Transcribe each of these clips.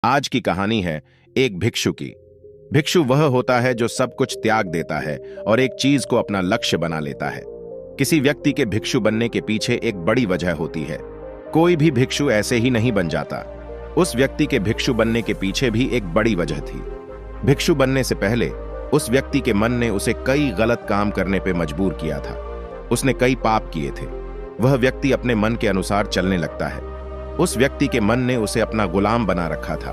आज की कहानी है एक भिक्षु की। भिक्षु वह होता है जो सब कुछ त्याग देता है और एक चीज को अपना लक्ष्य बना लेता है। किसी व्यक्ति के भिक्षु बनने के पीछे एक बड़ी वजह होती है। कोई भी भिक्षु ऐसे ही नहीं बन जाता। उस व्यक्ति के भिक्षु बनने के पीछे भी एक बड़ी वजह थी। भिक्षु बनने से पहले उस व्यक्ति के मन ने उसे कई गलत काम करने पर मजबूर किया था। उसने कई पाप किए थे। वह व्यक्ति अपने मन के अनुसार चलने लगता है। उस व्यक्ति के मन ने उसे अपना गुलाम बना रखा था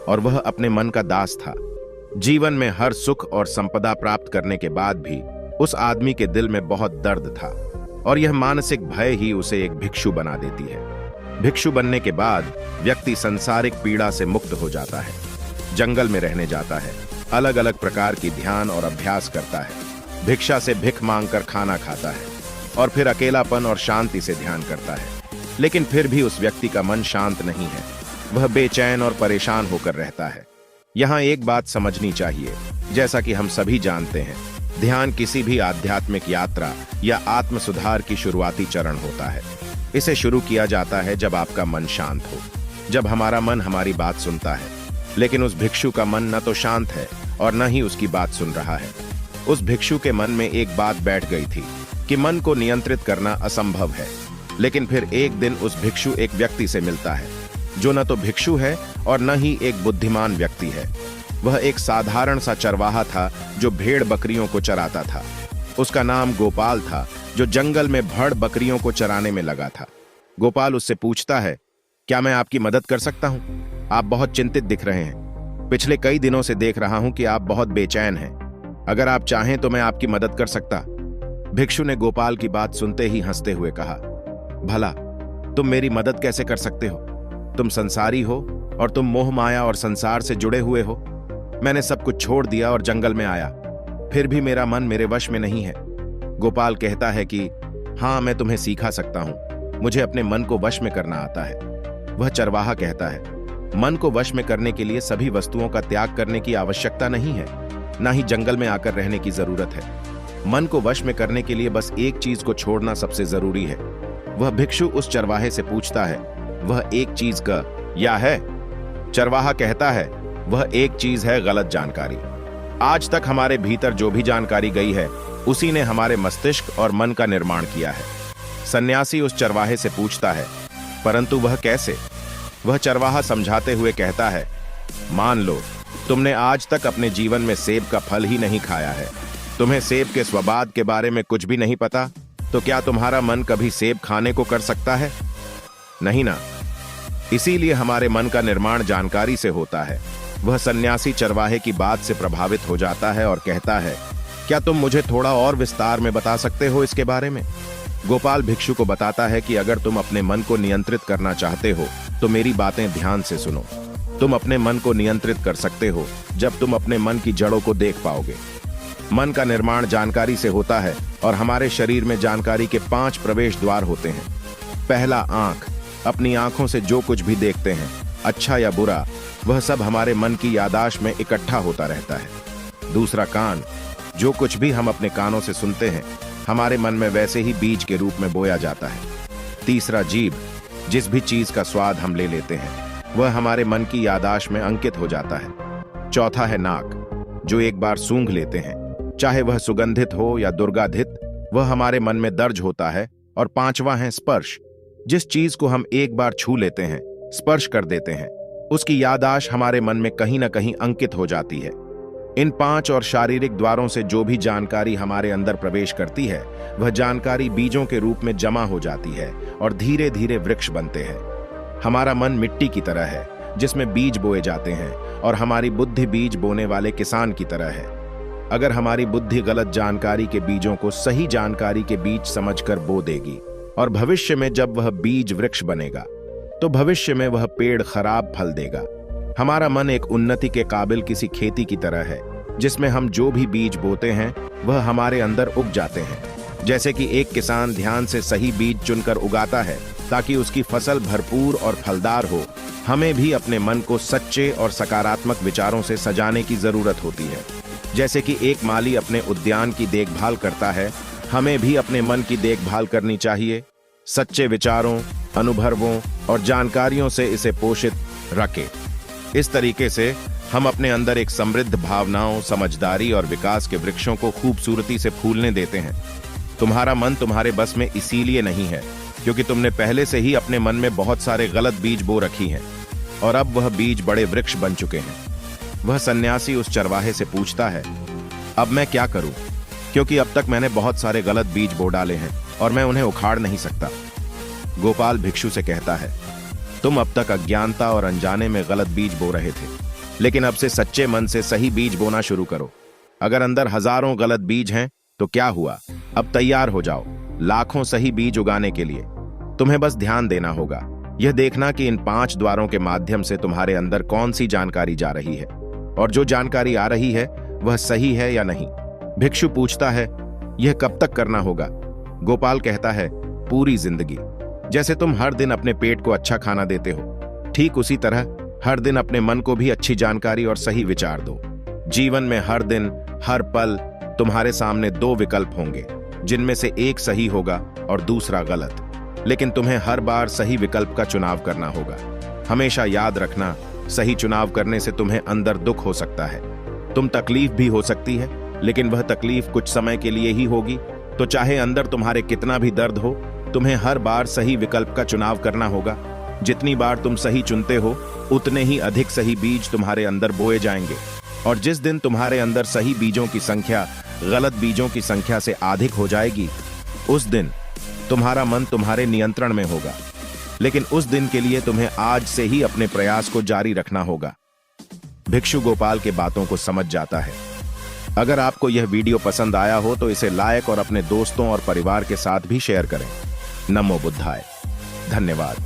और वह अपने मन का दास था। जीवन में हर सुख और संपदा प्राप्त करने के बाद भी उस आदमी के दिल में बहुत दर्द था और यह मानसिक भय ही उसे एक भिक्षु बना देती है। भिक्षु बनने के बाद व्यक्ति सांसारिक पीड़ा से मुक्त हो जाता है, जंगल में रहने जाता है, अलग अलग प्रकार की ध्यान और अभ्यास करता है, भिक्षा से भिख मांगकर खाना खाता है और फिर अकेलापन और शांति से ध्यान करता है। लेकिन फिर भी उस व्यक्ति का मन शांत नहीं है। वह बेचैन और परेशान होकर रहता है। यहाँ एक बात समझनी चाहिए, जैसा कि हम सभी जानते हैं, ध्यान किसी भी आध्यात्मिक यात्रा या आत्म सुधार की शुरुआती चरण होता है। इसे शुरू किया जाता है जब आपका मन शांत हो, जब हमारा मन हमारी बात सुनता है। लेकिन उस भिक्षु का मन न तो शांत है और न ही उसकी बात सुन रहा है। उस भिक्षु के मन में एक बात बैठ गई थी कि मन को नियंत्रित करना असंभव है। लेकिन फिर एक दिन उस भिक्षु एक व्यक्ति से मिलता है जो न तो भिक्षु है और न ही एक बुद्धिमान व्यक्ति है। वह एक साधारण सा चरवाहा था जो भेड़ बकरियों को चराता था। उसका नाम गोपाल था, जो जंगल में भेड़ बकरियों को चराने में लगा था। गोपाल उससे पूछता है, क्या मैं आपकी मदद कर सकता हूँ? आप बहुत चिंतित दिख रहे हैं। पिछले कई दिनों से देख रहा हूं कि आप बहुत बेचैन हैं। अगर आप चाहें तो मैं आपकी मदद कर सकता। भिक्षु ने गोपाल की बात सुनते ही हंसते हुए कहा, भला तुम मेरी मदद कैसे कर सकते हो? तुम संसारी हो और तुम मोह माया और संसार से जुड़े हुए हो। मैंने सब कुछ छोड़ दिया और जंगल में आया, फिर भी मेरा मन मेरे वश में नहीं है। गोपाल कहता है कि हाँ, मैं तुम्हें सिखा सकता हूं। मुझे अपने मन को वश में करना आता है। वह चरवाहा कहता है, मन को वश में करने के लिए सभी वस्तुओं का त्याग करने की आवश्यकता नहीं है, ना ही जंगल में आकर रहने की जरूरत है। मन को वश में करने के लिए बस एक चीज को छोड़ना सबसे जरूरी है। वह भिक्षु उस चरवाहे से पूछता है, वह एक चीज का या है? चरवाहा कहता है, वह एक चीज है गलत जानकारी। आज तक हमारे भीतर जो भी जानकारी गई है उसी ने हमारे मस्तिष्क और मन का निर्माण किया है। सन्यासी उस चरवाहे से पूछता है, परंतु वह कैसे? वह चरवाहा समझाते हुए कहता है, मान लो तुमने आज तक अपने जीवन में सेब का फल ही नहीं खाया है, तुम्हें सेब के स्वाद के बारे में कुछ भी नहीं पता, तो क्या तुम्हारा मन कभी सेब खाने को कर सकता है? नहीं ना। इसीलिए हमारे मन का निर्माण जानकारी से होता है। वह सन्यासी चरवाहे की बात से प्रभावित हो जाता है और कहता है, क्या तुम मुझे थोड़ा और विस्तार में बता सकते हो इसके बारे में? गोपाल भिक्षु को बताता है कि अगर तुम अपने मन को नियंत्रित करना चाहते हो तो मेरी बातें ध्यान से सुनो। तुम अपने मन को नियंत्रित कर सकते हो जब तुम अपने मन की जड़ों को देख पाओगे। मन का निर्माण जानकारी से होता है और हमारे शरीर में जानकारी के 5 प्रवेश द्वार होते हैं। पहला, आंख। अपनी आंखों से जो कुछ भी देखते हैं, अच्छा या बुरा, वह सब हमारे मन की याददाश्त में इकट्ठा होता रहता है। दूसरा, कान। जो कुछ भी हम अपने कानों से सुनते हैं हमारे मन में वैसे ही बीज के रूप में बोया जाता है। तीसरा, जीभ। जिस भी चीज का स्वाद हम ले लेते हैं वह हमारे मन की याददाश्त में अंकित हो जाता है। चौथा है नाक। जो एक बार सूंघ लेते हैं, चाहे वह सुगंधित हो या दुर्गंधित, वह हमारे मन में दर्ज होता है। और पांचवा है स्पर्श। जिस चीज को हम एक बार छू लेते हैं, स्पर्श कर देते हैं, उसकी याददाश्त हमारे मन में कहीं ना कहीं अंकित हो जाती है। इन 5 और शारीरिक द्वारों से जो भी जानकारी हमारे अंदर प्रवेश करती है वह जानकारी बीजों के रूप में जमा हो जाती है और धीरे धीरे वृक्ष बनते हैं। हमारा मन मिट्टी की तरह है जिसमें बीज बोए जाते हैं और हमारी बुद्धि बीज बोने वाले किसान की तरह है। अगर हमारी बुद्धि गलत जानकारी के बीजों को सही जानकारी के बीज समझकर बो देगी और भविष्य में जब वह बीज वृक्ष बनेगा तो भविष्य में वह पेड़ खराब फल देगा। हमारा मन एक उन्नति के काबिल किसी खेती की तरह है जिसमें हम जो भी बीज बोते हैं वह हमारे अंदर उग जाते हैं। जैसे कि एक किसान ध्यान से सही बीज चुनकर उगाता है ताकि उसकी फसल भरपूर और फलदार हो, हमें भी अपने मन को सच्चे और सकारात्मक विचारों से सजाने की जरूरत होती है। जैसे कि एक माली अपने उद्यान की देखभाल करता है, हमें भी अपने मन की देखभाल करनी चाहिए। सच्चे विचारों, अनुभवों और जानकारियों से इसे पोषित रखें। इस तरीके से हम अपने अंदर एक समृद्ध भावनाओं, समझदारी और विकास के वृक्षों को खूबसूरती से फूलने देते हैं। तुम्हारा मन तुम्हारे बस में इसीलिए नहीं है क्योंकि तुमने पहले से ही अपने मन में बहुत सारे गलत बीज बो रखी हैं और अब वह बीज बड़े वृक्ष बन चुके हैं। वह सन्यासी उस चरवाहे से पूछता है, अब मैं क्या करूं? क्योंकि अब तक मैंने बहुत सारे गलत बीज बो डाले हैं और मैं उन्हें उखाड़ नहीं सकता। गोपाल भिक्षु से कहता है, तुम अब तक अज्ञानता और अनजाने में गलत बीज बो रहे थे, लेकिन अब से सच्चे मन से सही बीज बोना शुरू करो। अगर अंदर हजारों गलत बीज हैं तो क्या हुआ, अब तैयार हो जाओ लाखों सही बीज उगाने के लिए। तुम्हें बस ध्यान देना होगा, यह देखना कि इन 5 द्वारों के माध्यम से तुम्हारे अंदर कौन सी जानकारी जा रही है और जो जानकारी आ रही है वह सही है या नहीं। भिक्षु पूछता है, यह कब तक करना होगा? गोपाल कहता है, पूरी जिंदगी। जैसे तुम हर दिन अपने पेट को अच्छा खाना देते हो, ठीक उसी तरह हर दिन अपने मन को भी अच्छी जानकारी और सही विचार दो। जीवन में हर दिन, हर पल तुम्हारे सामने 2 विकल्प होंगे, जिनमें से एक सही होगा और दूसरा गलत, लेकिन तुम्हें हर बार सही विकल्प का चुनाव करना होगा। हमेशा याद रखना, सही चुनाव करने से तुम्हें अंदर दुख हो सकता है, तुम तकलीफ भी हो सकती है, लेकिन वह तकलीफ कुछ समय के लिए ही होगी। तो चाहे अंदर तुम्हारे कितना भी दर्द हो, तुम्हें हर बार सही विकल्प का चुनाव करना होगा। जितनी बार तुम सही चुनते हो, उतने ही अधिक सही बीज तुम्हारे अंदर बोए जाएंगे, और जिस दिन तुम्हारे अंदर सही बीजों की संख्या गलत बीजों की संख्या से अधिक हो जाएगी, उस दिन तुम्हारा मन तुम्हारे नियंत्रण में होगा। लेकिन उस दिन के लिए तुम्हें आज से ही अपने प्रयास को जारी रखना होगा। भिक्षु गोपाल के बातों को समझ जाता है। अगर आपको यह वीडियो पसंद आया हो तो इसे लाइक और अपने दोस्तों और परिवार के साथ भी शेयर करें। नमो बुद्धाय। धन्यवाद।